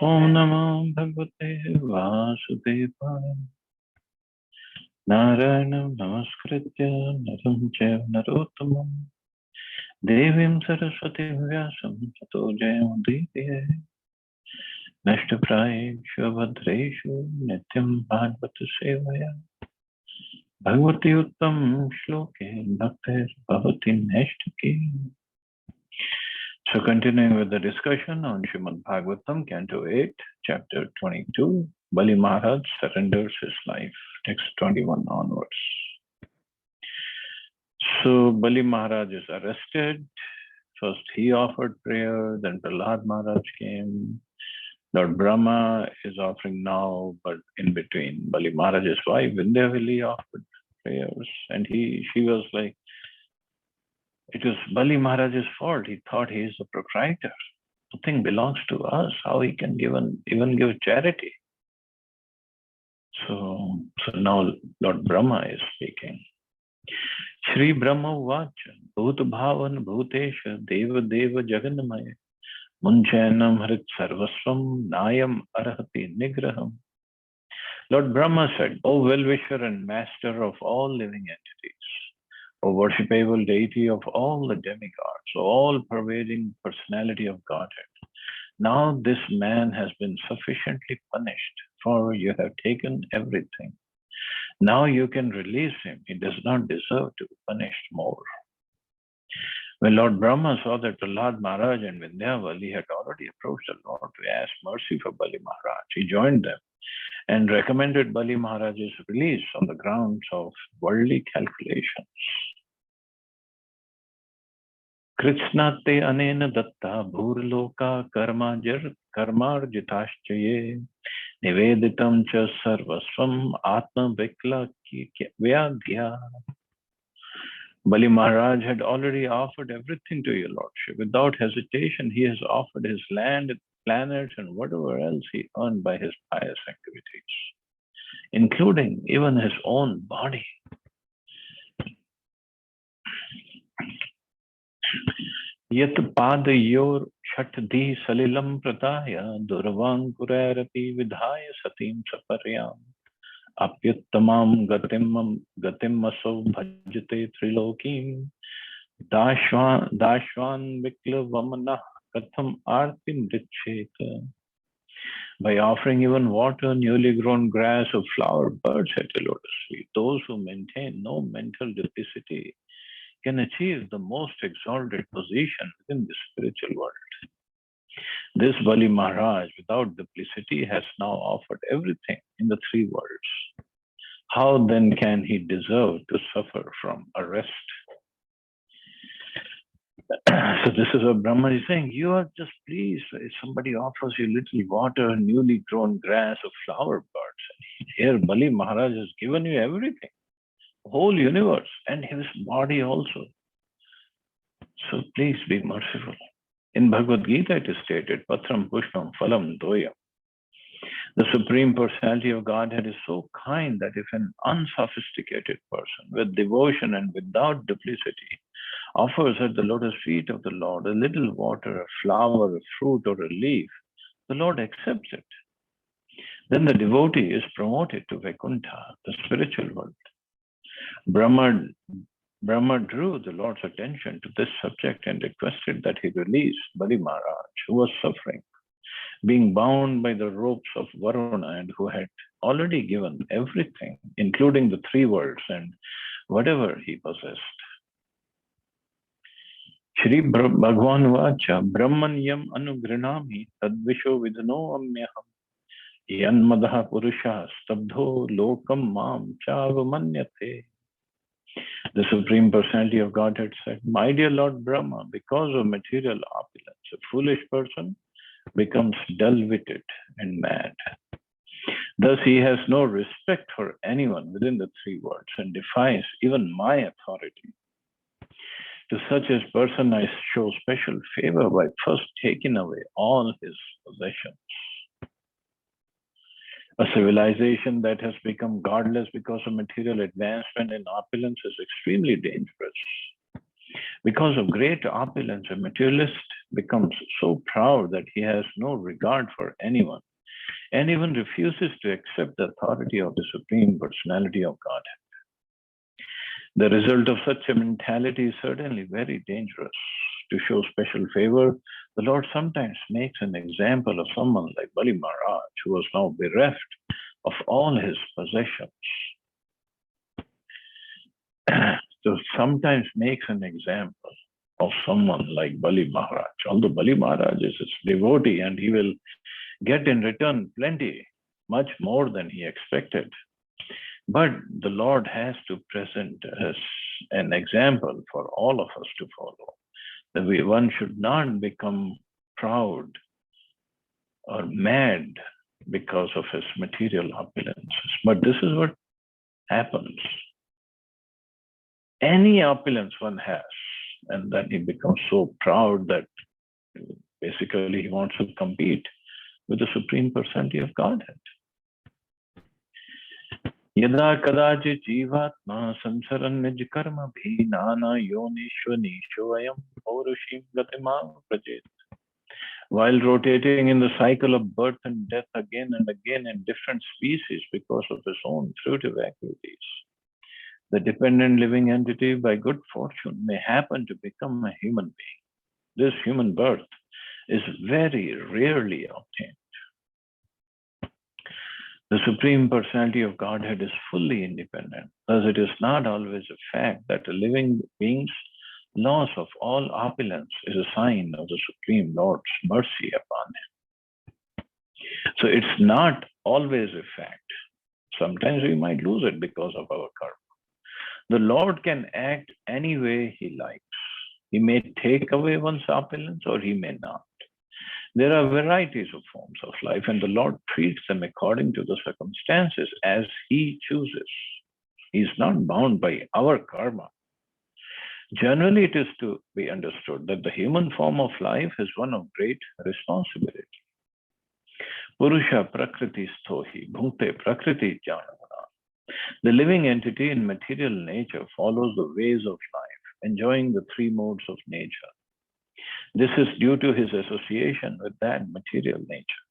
Om Namo Bhagavate Vasudevaya. Narayanam Namaskritya Naram Chaiva Narottamam Devim Saraswatim Vyasam Tato Jayamudite Nashtaprayeshu Bhadreshu Nityam Bhagavata Sevaya Bhagavati Uttam Shloke Bhaktir Bhavati Nashtaki. So continuing with the discussion on Srimad Bhagavatam, Canto 8, Chapter 22, Bali Maharaj surrenders his life, text 21 onwards. So Bali Maharaj is arrested. First he offered prayer, then Prahlad Maharaj came. Lord Brahma is offering now, but in between, Bali Maharaj's wife, Vindhyavali, offered prayers. And she was like, it was Bali Maharaj's fault. He thought he is the proprietor. Nothing belongs to us. How he can even give charity? So now Lord Brahma is speaking. Shri Brahma Vacha Bhut Bhavan Bhutesha Deva Deva Jagannamaya Munchanam Harit Sarvasvam Nayam Arhati Nigraham. Lord Brahma said, O well-wisher and master of all living entities, O worshipable deity of all the demigods, O all-pervading personality of Godhead, now this man has been sufficiently punished, for you have taken everything. Now you can release him. He does not deserve to be punished more. When Lord Brahma saw that Prahlad Maharaj and Vindhyavali had already approached the Lord to ask mercy for Bali Maharaj, he joined them and recommended Bali Maharaj's release on the grounds of worldly calculations. Kritsnate anena datta bhurloka karmarjitaschaye niveditam cha sarvasvam atma vikla vyadhya. Bali Maharaj had already offered everything to your lordship. Without hesitation, he has offered his land, planets, and whatever else he earned by his pious activities, including even his own body. Yat padayor shatdhi salilam prataya durvankurarapi vidhaya satim saparyam apyuttamam gatim aso bhajate trilokim dashwan viklavamana katham artim richeta. By offering even water, newly grown grass, or flower, birds at a lotus feet, those who maintain no mental duplicity can achieve the most exalted position within the spiritual world. This Bali Maharaj, without duplicity, has now offered everything in the three worlds. How then can he deserve to suffer from arrest? So this is what Brahma is saying. You are just pleased if somebody offers you little water, newly grown grass, or flower birds. Here Bali Maharaj has given you everything, the whole universe, and his body also. So please be merciful. In Bhagavad Gita it is stated, Patram Pushpam Phalam Doyam. The Supreme Personality of Godhead is so kind that if an unsophisticated person with devotion and without duplicity offers at the lotus feet of the Lord a little water, a flower, a fruit, or a leaf, the Lord accepts it. Then the devotee is promoted to Vaikuntha, the spiritual world. Brahma drew the Lord's attention to this subject and requested that he release Bali Maharaj, who was suffering, being bound by the ropes of Varuna and who had already given everything, including the three worlds and whatever he possessed. Shri Bhagwan Vacha Brahmanyam Anugrinami Tadvisho Vidno Amyaham Yanmadaha Purusha Stabdho Lokam Mam Chavamanyate. The Supreme Personality of Godhead said, My dear Lord Brahma, because of material opulence, a foolish person becomes dull-witted and mad. Thus, he has no respect for anyone within the three worlds and defies even my authority. To such a person, I show special favor by first taking away all his possessions. A civilization that has become godless because of material advancement and opulence is extremely dangerous. Because of great opulence, a materialist becomes so proud that he has no regard for anyone and even refuses to accept the authority of the Supreme Personality of God. The result of such a mentality is certainly very dangerous. To show special favor, the Lord sometimes makes an example of someone like Bali Maharaj, who was now bereft of all his possessions. So sometimes makes an example of someone like Bali Maharaj. Although Bali Maharaj is his devotee and he will get in return plenty, much more than he expected. But the Lord has to present as an example for all of us to follow. That one should not become proud or mad because of his material opulences. But this is what happens. Any opulence one has, and then he becomes so proud that basically he wants to compete with the Supreme Personality of Godhead. Yada kadachi jivatma samsaran nij karma bhi nana yonishvanishoyam paurushim gatima prajet. While rotating in the cycle of birth and death again and again in different species because of his own fruitive activities, the dependent living entity, by good fortune, may happen to become a human being. This human birth is very rarely obtained. The Supreme Personality of Godhead is fully independent, thus it is not always a fact that a living being's loss of all opulence is a sign of the Supreme Lord's mercy upon him. So it's not always a fact. Sometimes we might lose it because of our karma. The Lord can act any way he likes. He may take away one's opulence or he may not. There are varieties of forms of life, and the Lord treats them according to the circumstances as he chooses. He is not bound by our karma. Generally, it is to be understood that the human form of life is one of great responsibility. Purusha prakriti sthohi bhukte prakriti janavana. The living entity in material nature follows the ways of life, enjoying the three modes of nature. This is due to his association with that material nature.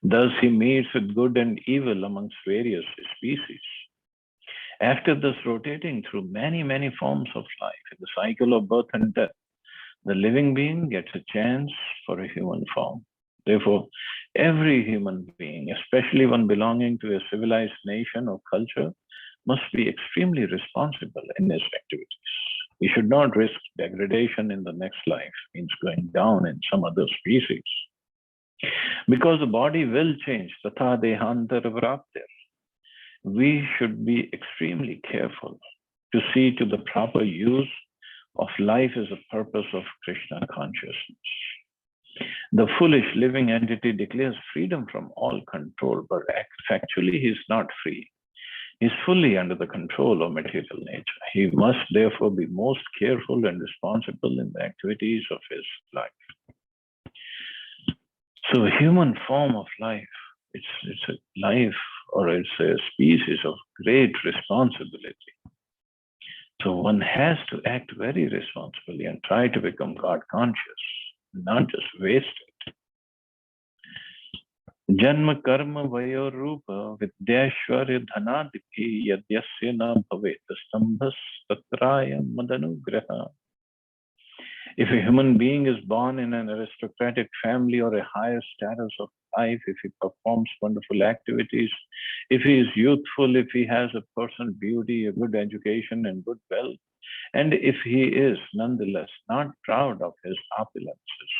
Thus, he meets with good and evil amongst various species. After thus rotating through many, many forms of life in the cycle of birth and death, the living being gets a chance for a human form. Therefore, every human being, especially one belonging to a civilized nation or culture, must be extremely responsible in his activities. He should not risk degradation in the next life, means going down in some other species. Because the body will change, tatha dehantar vraptir. We should be extremely careful to see to the proper use of life as a purpose of Krishna consciousness. The foolish living entity declares freedom from all control, but factually he is not free. He is fully under the control of material nature. He must therefore be most careful and responsible in the activities of his life. So a human form of life, it's a life or it's a species of great responsibility. So one has to act very responsibly and try to become God conscious, not just waste it. Janma karma vayo rupa vidyashwarya dhanadiphi yadyasya na bhavet stambhas tatraya madanugraha. If a human being is born in an aristocratic family or a higher status of life, if he performs wonderful activities, if he is youthful, if he has a personal beauty, a good education, and good wealth, and if he is nonetheless not proud of his opulences,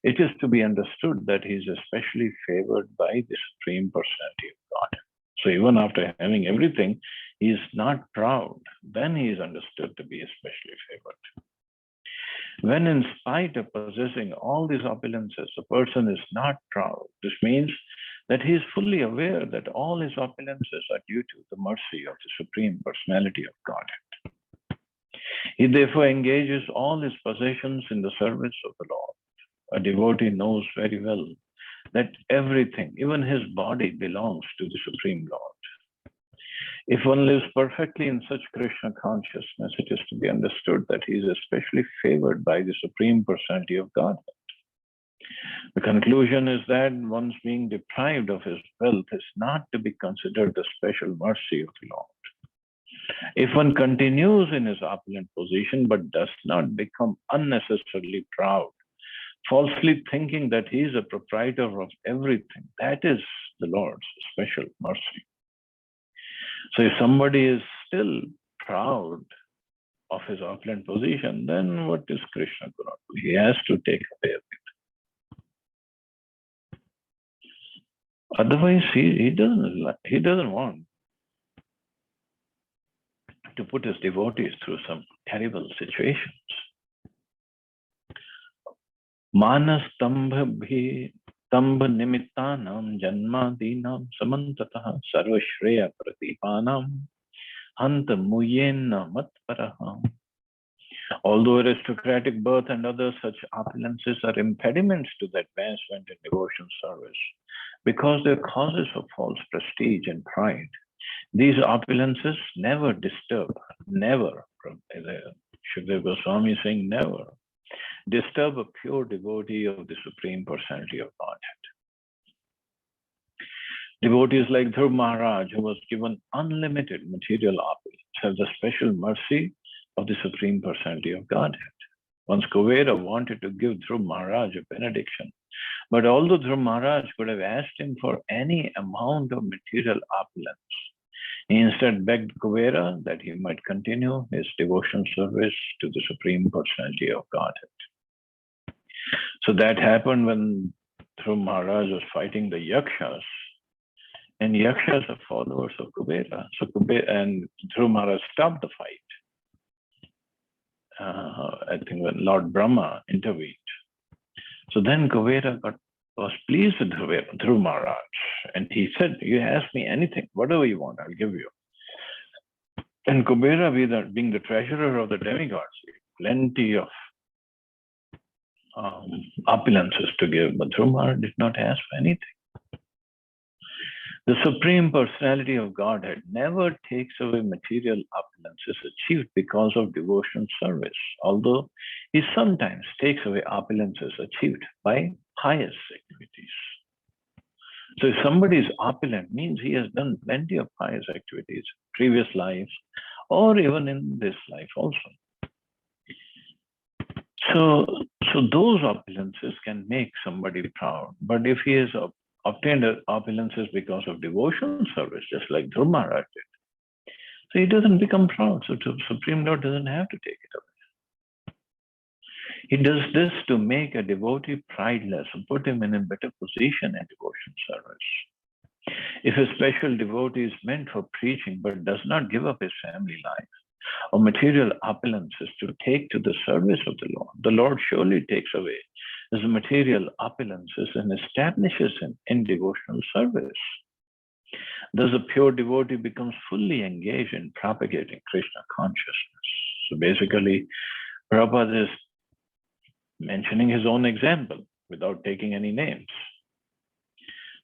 it is to be understood that he is especially favored by the Supreme Personality of God. So even after having everything, he is not proud. Then he is understood to be especially favored. When in spite of possessing all these opulences, a person is not proud, this means that he is fully aware that all his opulences are due to the mercy of the Supreme Personality of Godhead. He therefore engages all his possessions in the service of the Lord. A devotee knows very well that everything, even his body, belongs to the Supreme Lord. If one lives perfectly in such Krishna consciousness, it is to be understood that he is especially favored by the Supreme Personality of God. The conclusion is that one's being deprived of his wealth is not to be considered the special mercy of the Lord. If one continues in his opulent position but does not become unnecessarily proud, falsely thinking that he is a proprietor of everything, that is the Lord's special mercy. So if somebody is still proud of his opulent position, then what is Krishna going to do? He has to take away it. Otherwise, he doesn't want to put his devotees through some terrible situations. Manas tambha nimittanam janmadinam samantataha sarvashreya pratipanam hanta muyena matparaha. Although aristocratic birth and other such opulences are impediments to the advancement in devotion service, because they're causes of false prestige and pride, these opulences never disturb, never, Shukdev Goswami is saying never, disturb a pure devotee of the Supreme Personality of Godhead. Devotees like Dhruv Maharaj, who was given unlimited material opulence, have the special mercy of the Supreme Personality of Godhead. Once Kuvera wanted to give Dhruv Maharaj a benediction, but although Dhruv Maharaj could have asked him for any amount of material opulence, he instead begged Kuvera that he might continue his devotion service to the Supreme Personality of Godhead. So that happened when Dhruv Maharaj was fighting the Yakshas, and Yakshas are followers of Kuvera. So and Dhruv Maharaj stopped the fight. I think when Lord Brahma intervened. So then Kuvera was pleased with Dhruv Maharaj, and he said, "You ask me anything, whatever you want, I'll give you." And Kubera, being the treasurer of the demigods, plenty of opulences to give, but Dhruv Maharaj did not ask for anything. The Supreme Personality of Godhead never takes away material opulences achieved because of devotion service, although he sometimes takes away opulences achieved by pious activities. So if somebody is opulent, means he has done plenty of pious activities, previous lives, or even in this life also. So those opulences can make somebody proud. But if he has obtained opulences because of devotional service, just like Dhruv Maharaj did, so he doesn't become proud. So the Supreme Lord doesn't have to take it away. He does this to make a devotee prideless and put him in a better position in devotion service. If a special devotee is meant for preaching but does not give up his family life or material opulences to take to the service of the Lord surely takes away his material opulences and establishes him in devotional service. Thus, a pure devotee becomes fully engaged in propagating Krishna consciousness. So basically, Prabhupada is mentioning his own example without taking any names.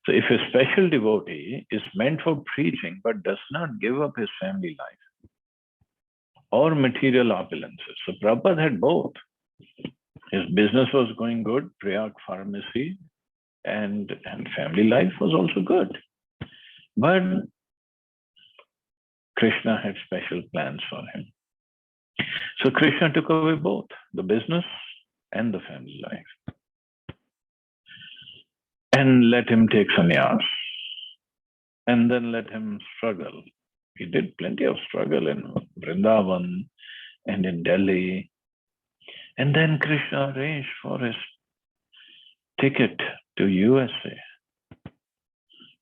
So if a special devotee is meant for preaching but does not give up his family life or material opulences, so Prabhupada had both. His business was going good, Prayag pharmacy, and family life was also good. But Krishna had special plans for him. So Krishna took away both, the business and the family life, and let him take sannyas, and then let him struggle. He did plenty of struggle in Vrindavan and in Delhi. And then Krishna arranged for his ticket to USA.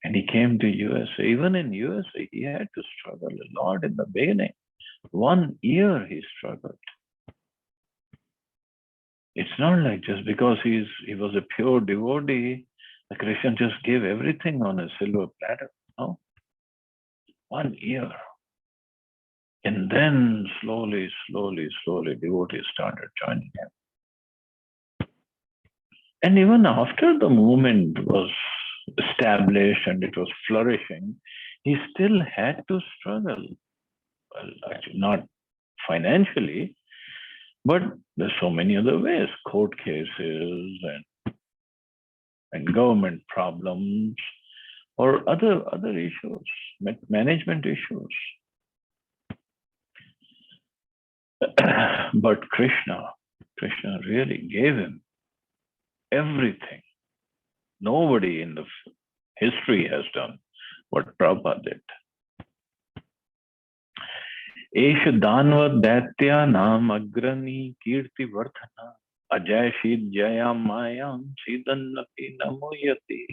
And he came to USA. Even in USA, he had to struggle a lot in the beginning. 1 year he struggled. It's not like just because he was a pure devotee, the Krishna just gave everything on a silver platter. No. 1 year. And then slowly, devotees started joining him. And even after the movement was established and it was flourishing, he still had to struggle. Well, actually, not financially, but there's so many other ways, court cases and government problems or other issues, management issues. But Krishna really gave him everything. Nobody in the history has done what Prabhupada did. Esha Danva Daityanam Agrani Kirti Vardhana Ajay Shid Jayam Mayam Sidannapi Namuyati.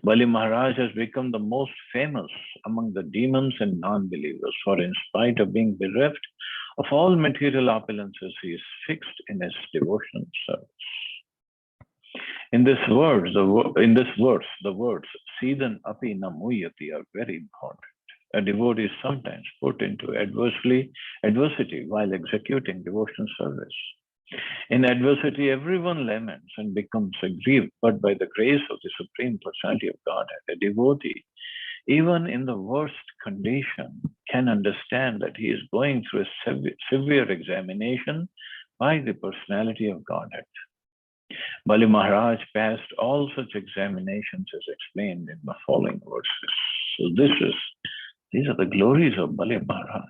Bali Maharaj has become the most famous among the demons and non-believers, for in spite of being bereft of all material opulences, he is fixed in his devotional service. In this verse, the words Sidan Api Namuyati are very important. A devotee is sometimes put into adversity while executing devotional service. In adversity, everyone laments and becomes aggrieved, but by the grace of the Supreme Personality of Godhead, a devotee, even in the worst condition, can understand that he is going through a severe examination by the Personality of Godhead. Bali Maharaj passed all such examinations as explained in the following verses. So these are the glories of Bali Maharaj.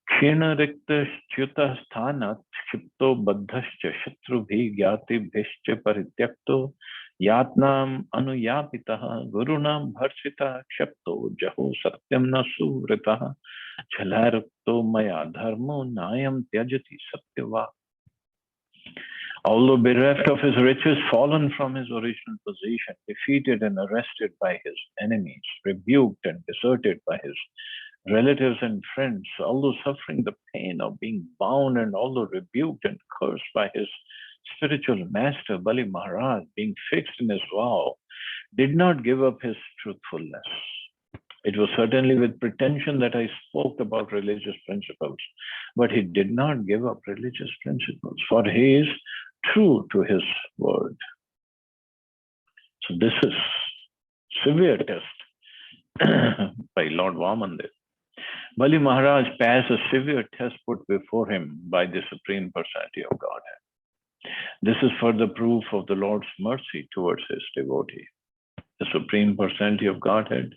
Kshinarikta চ্যুta Sthanat Kshipto Baddhascha Shatrubhi Gyatibhischa Parityakto Yatnam Anuyapitaha Gurunam Bharsita Kshapto Jaho Satyam Na Suvritaha Chalarukto Maya Dharmo Nayam Tyajati Satyava. Although bereft of his riches, fallen from his original position, defeated and arrested by his enemies, rebuked and deserted by his relatives and friends, although suffering the pain of being bound and although rebuked and cursed by his spiritual master, Bali Maharaj, being fixed in his vow, did not give up his truthfulness. It was certainly with pretension that I spoke about religious principles, but he did not give up religious principles, for he is true to his word. So this is severe test by Lord Vamandev. Bali Maharaj passed a severe test put before him by the Supreme Personality of Godhead. This is further proof of the Lord's mercy towards his devotee. The Supreme Personality of Godhead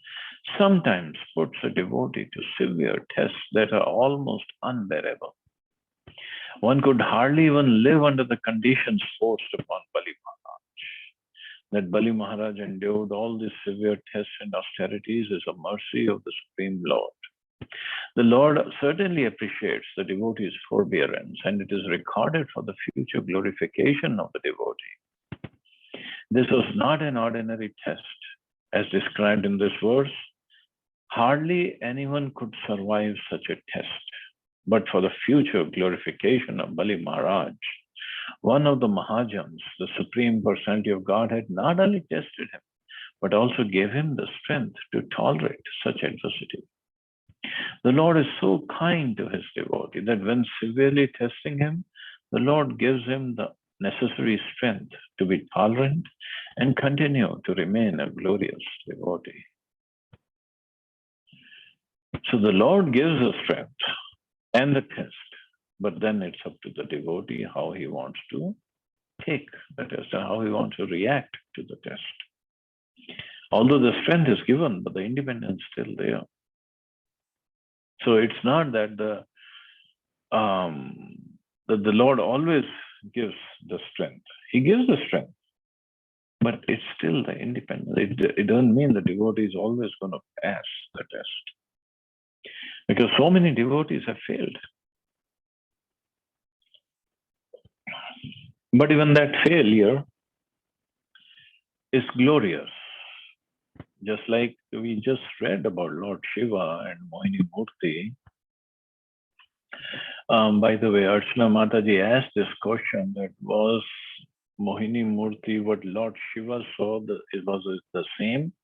sometimes puts a devotee to severe tests that are almost unbearable. One could hardly even live under the conditions forced upon Bali Maharaj. That Bali Maharaj endured all these severe tests and austerities is a mercy of the Supreme Lord. The Lord certainly appreciates the devotee's forbearance, and it is recorded for the future glorification of the devotee. This was not an ordinary test. As described in this verse, hardly anyone could survive such a test. But for the future glorification of Bali Maharaj, one of the Mahajans, the Supreme Personality of Godhead, not only tested him, but also gave him the strength to tolerate such adversity. The Lord is so kind to his devotee that when severely testing him, the Lord gives him the necessary strength to be tolerant and continue to remain a glorious devotee. So the Lord gives the strength and the test, but then it's up to the devotee how he wants to take the test and how he wants to react to the test. Although the strength is given, but the independence is still there. So it's not that the Lord always gives the strength. He gives the strength, but it's still the independence. It doesn't mean the devotee is always going to pass the test, because so many devotees have failed. But even that failure is glorious. Just like we just read about Lord Shiva and Mohini Murti. By the way, Archana Mataji asked this question, that was Mohini Murti what Lord Shiva saw, it was the same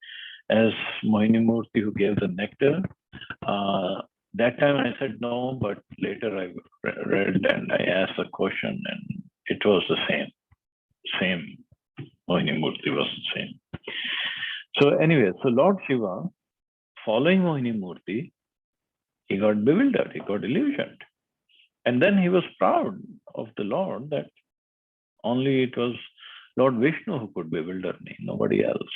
as Mohini Murti who gave the nectar? That time I said no, but later I read and I asked the question and it was the same. Mohini Murti was the same. So anyway, so Lord Shiva, following Mohini Murti, he got bewildered, he got illusioned. And then he was proud of the Lord that only it was Lord Vishnu who could bewilder me, nobody else.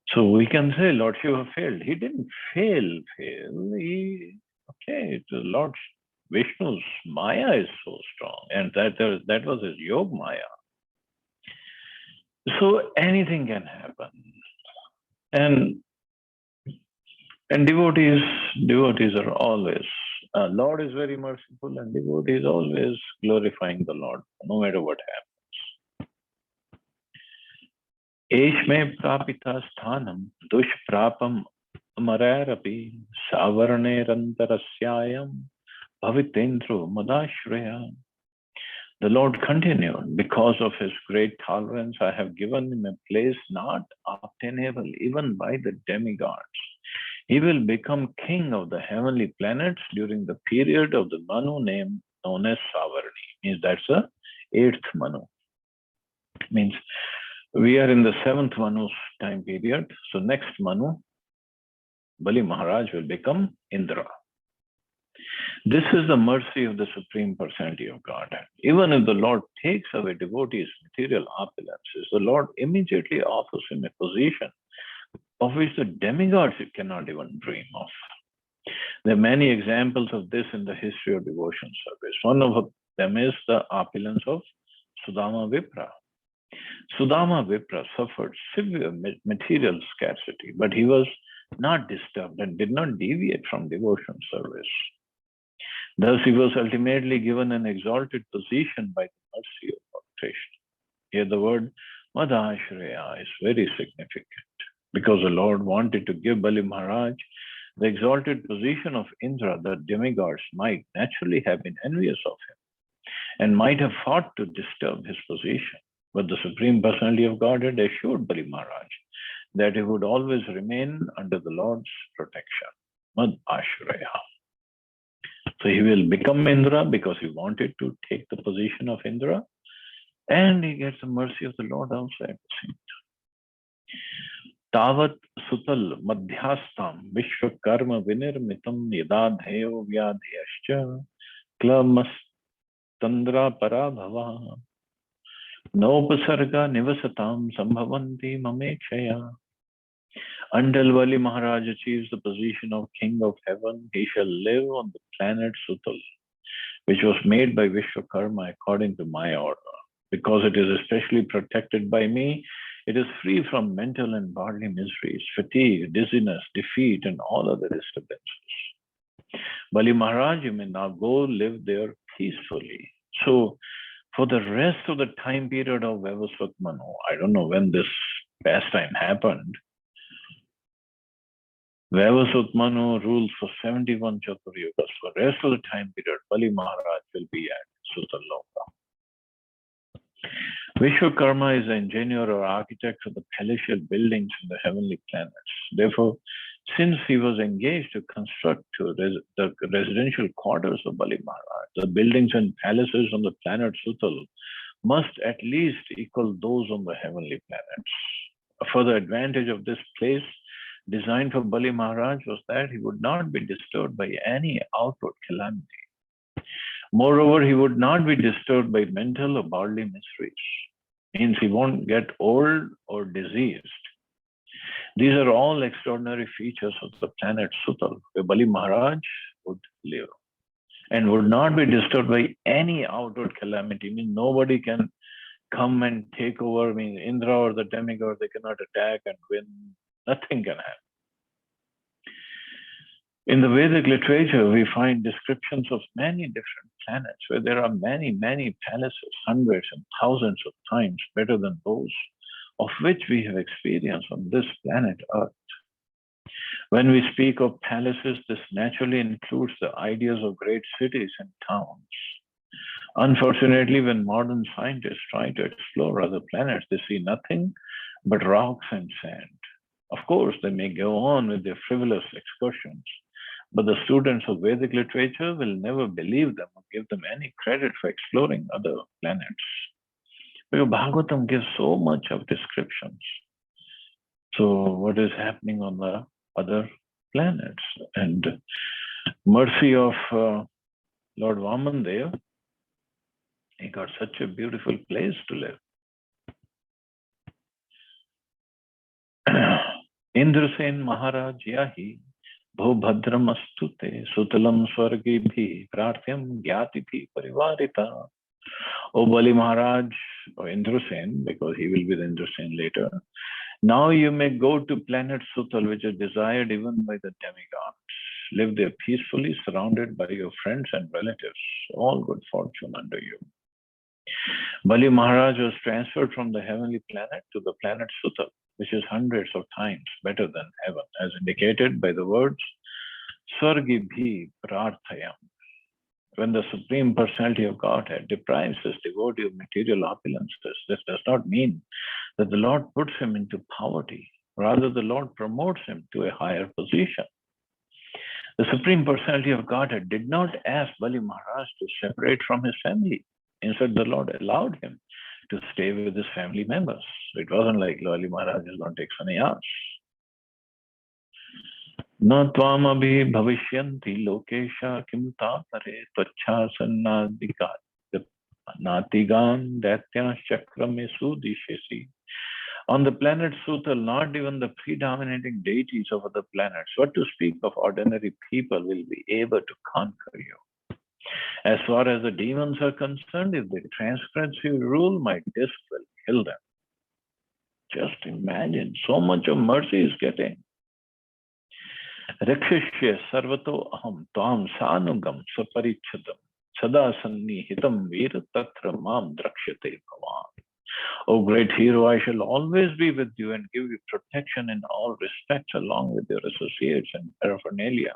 So we can say Lord Shiva failed. He didn't fail. Okay, it was Lord Vishnu's Maya is so strong, and that was his Yog Maya. So anything can happen. And devotees are always, Lord is very merciful, and devotees always glorifying the Lord, no matter what happens. Esh me prapita sthanam dushprapam amarairapi savarnerantarasayam bhavitendro madashraya. The Lord continued, because of his great tolerance, I have given him a place not obtainable even by the demigods. He will become king of the heavenly planets during the period of the Manu name known as Savarni. Means that's the 8th Manu. Means we are in the 7th Manu time period. So next Manu, Bali Maharaj will become Indra. This is the mercy of the Supreme Personality of Godhead. Even if the Lord takes away devotees' material opulences, the Lord immediately offers him a position of which the demigods cannot even dream of. There are many examples of this in the history of devotion service. One of them is the opulence of Sudama Vipra. Sudama Vipra suffered severe material scarcity, but he was not disturbed and did not deviate from devotion service. Thus, he was ultimately given an exalted position by the mercy of Lord Krishna. Here, the word Madhashraya is very significant because the Lord wanted to give Bali Maharaj the exalted position of Indra. The demigods might naturally have been envious of him and might have fought to disturb his position. But the Supreme Personality of Godhead assured Bali Maharaj that he would always remain under the Lord's protection. Madhashraya. So he will become Indra because he wanted to take the position of Indra, and he gets the mercy of the Lord also at the same time. Tavat sutal madhyastam vishwakarma vinirmitam yadadheyo vyadhyascha klamastandra parabhava nopasarga nivasatam sambhavanti mamekshaya. Until Bali Maharaj achieves the position of King of Heaven, he shall live on the planet Sutal, which was made by Vishwakarma according to my order. Because it is especially protected by me, it is free from mental and bodily miseries, fatigue, dizziness, defeat, and all other disturbances. Bali Maharaj, you may now go live there peacefully. So, for the rest of the time period of Vavasvat Manu, I don't know when this pastime happened, Vavasvat Manu rules for 71 Chaturyugas. For the rest of the time period, Bali Maharaj will be at Sutaloka. Vishwakarma is the engineer or architect of the palatial buildings in the heavenly planets. Therefore, since he was engaged to construct the residential quarters of Bali Maharaj, the buildings and palaces on the planet Sutal must at least equal those on the heavenly planets. A further advantage of this place designed for Bali Maharaj was that he would not be disturbed by any outward calamity. Moreover, he would not be disturbed by mental or bodily miseries. Means he won't get old or diseased. These are all extraordinary features of the planet Sutal, where Bali Maharaj would live and would not be disturbed by any outward calamity. Means nobody can come and take over. Means Indra or the demigod, they cannot attack and win. Nothing can happen. In the Vedic literature, we find descriptions of many different planets where there are many, many palaces, hundreds and thousands of times better than those of which we have experience on this planet Earth. When we speak of palaces, this naturally includes the ideas of great cities and towns. Unfortunately, when modern scientists try to explore other planets, they see nothing but rocks and sand. Of course, they may go on with their frivolous excursions, but the students of Vedic literature will never believe them or give them any credit for exploring other planets. Because Bhagavatam gives so much of descriptions. So what is happening on the other planets? And mercy of Lord Vamandev, he got such a beautiful place to live. Indrasen Maharaj Yahi Bhobhadram Astute Sutalam Swargibhi Prarthyam Gyatiti Parivarita. O Bali Maharaj, or Indrasen, because he will be the Indrasen later. Now you may go to planet Sutal, which is desired even by the demigods. Live there peacefully, surrounded by your friends and relatives. All good fortune under you. Bali Maharaj was transferred from the heavenly planet to the planet Sutal, which is hundreds of times better than heaven, as indicated by the words Swargibhi Prarthayam. When the Supreme Personality of Godhead deprives his devotee of material opulences, this does not mean that the Lord puts him into poverty. Rather, the Lord promotes him to a higher position. The Supreme Personality of Godhead did not ask Bali Maharaj to separate from his family. Instead, the Lord allowed him to stay with his family members. It wasn't like Bali Maharaj is going to take sannyas. Na tvam abhi bhavishyanti lokesha kim tapare tvacha sannadika natigan datyas chakram sudishesi. On the planet Sutal, not even the predominating deities of other planets, what to speak of ordinary people, will be able to conquer you. As far as the demons are concerned, if they transgress your rule, my disc will kill them. Just imagine, so much of mercy is getting. Rakshashya sarvato aham tvam sanugam saparichadam sada sannihitam veer tatra mam drakshate bhavan. O great hero, I shall always be with you and give you protection in all respects along with your associates and paraphernalia.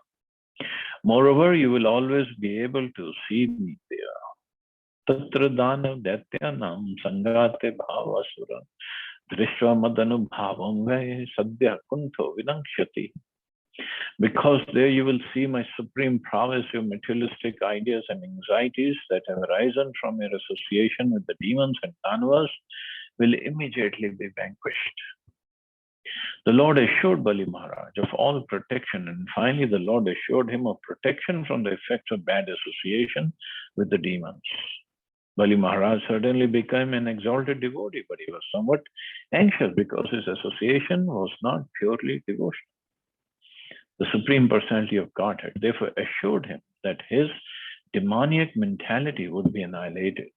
Moreover, you will always be able to see me there. Tatra dana datyanam sangate bhavasura drishva madanu bhavam ve sadhya kunto vinakshati. Because there you will see my supreme prowess, your materialistic ideas and anxieties that have arisen from your association with the demons and danavas will immediately be vanquished. The Lord assured Bali Maharaj of all protection, and finally the Lord assured him of protection from the effects of bad association with the demons. Bali Maharaj suddenly became an exalted devotee, but he was somewhat anxious because his association was not purely devotional. The Supreme Personality of Godhead therefore assured him that his demoniac mentality would be annihilated.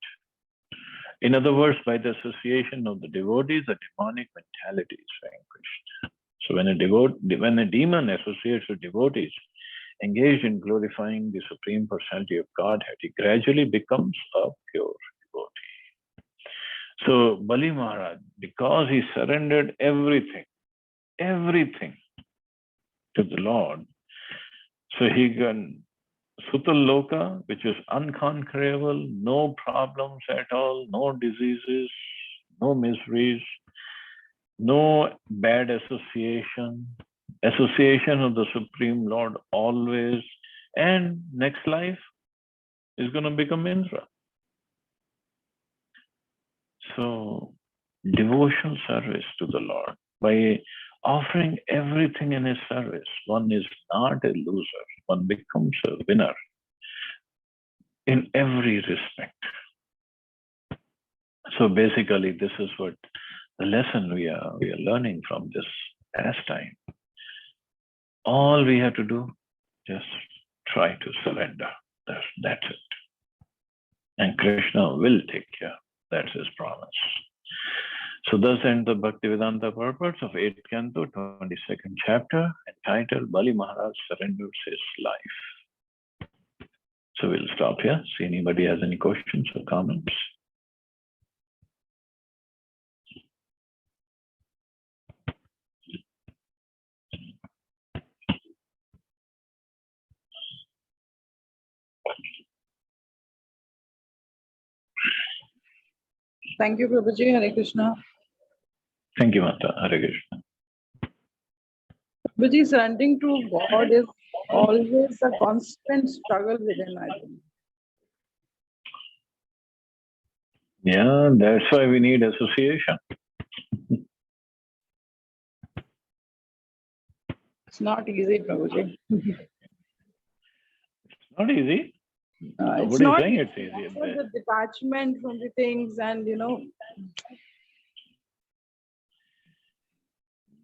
In other words, by the association of the devotees, the demonic mentality is vanquished. So when a demon associates with devotees engaged in glorifying the Supreme Personality of Godhead, he gradually becomes a pure devotee. So Bali Maharaj, because he surrendered everything to the Lord, so he can Sutal Loka, which is unconquerable, no problems at all, no diseases, no miseries, no bad association of the Supreme Lord always, and next life is going to become Indra. So, devotional service to the Lord, by offering everything in his service, one is not a loser. One becomes a winner in every respect. So basically, this is what the lesson we are learning from this pastime. All we have to do, just try to surrender. That's it. And Krishna will take care. That's his promise. So thus ends the Bhaktivedanta purpose of 8th Canto, 22nd chapter, entitled Bali Maharaj Surrenders His Life. So we'll stop here. See anybody has any questions or comments. Thank you, Prabhuji. Hare Krishna. Thank you, Mata. Hare Krishna. Prabhuji, surrendering to God is always a constant struggle within, I think. Yeah, that's why we need association. It's not easy, Prabhuji. It's not easy. It's Nobody is not saying easy. it's easy. Also the detachment from the things, and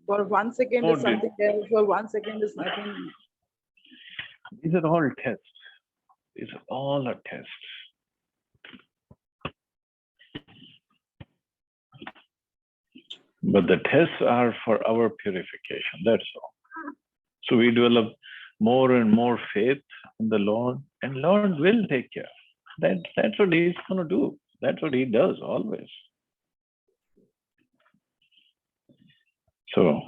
for 1 second is something else, for 1 second is nothing. These are all tests. These are all a tests. But the tests are for our purification, that's all. So we develop more and more faith in the Lord, and Lord will take care. That's what He's going to do. That's what He does always. So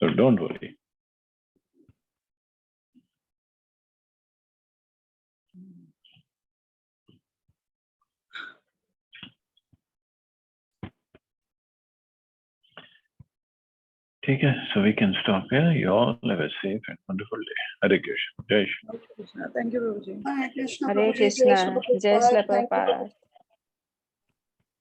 don't worry. Okay, so we can stop here. You all have a safe and wonderful day. Hare Krishna. Jai Shri. Krishna. Thank you, Prabhuji. Hare Krishna. Hare Prabhuji, Jai Krishna. Shri Jai Shri Prabhupada. Thank you, Prabhupada.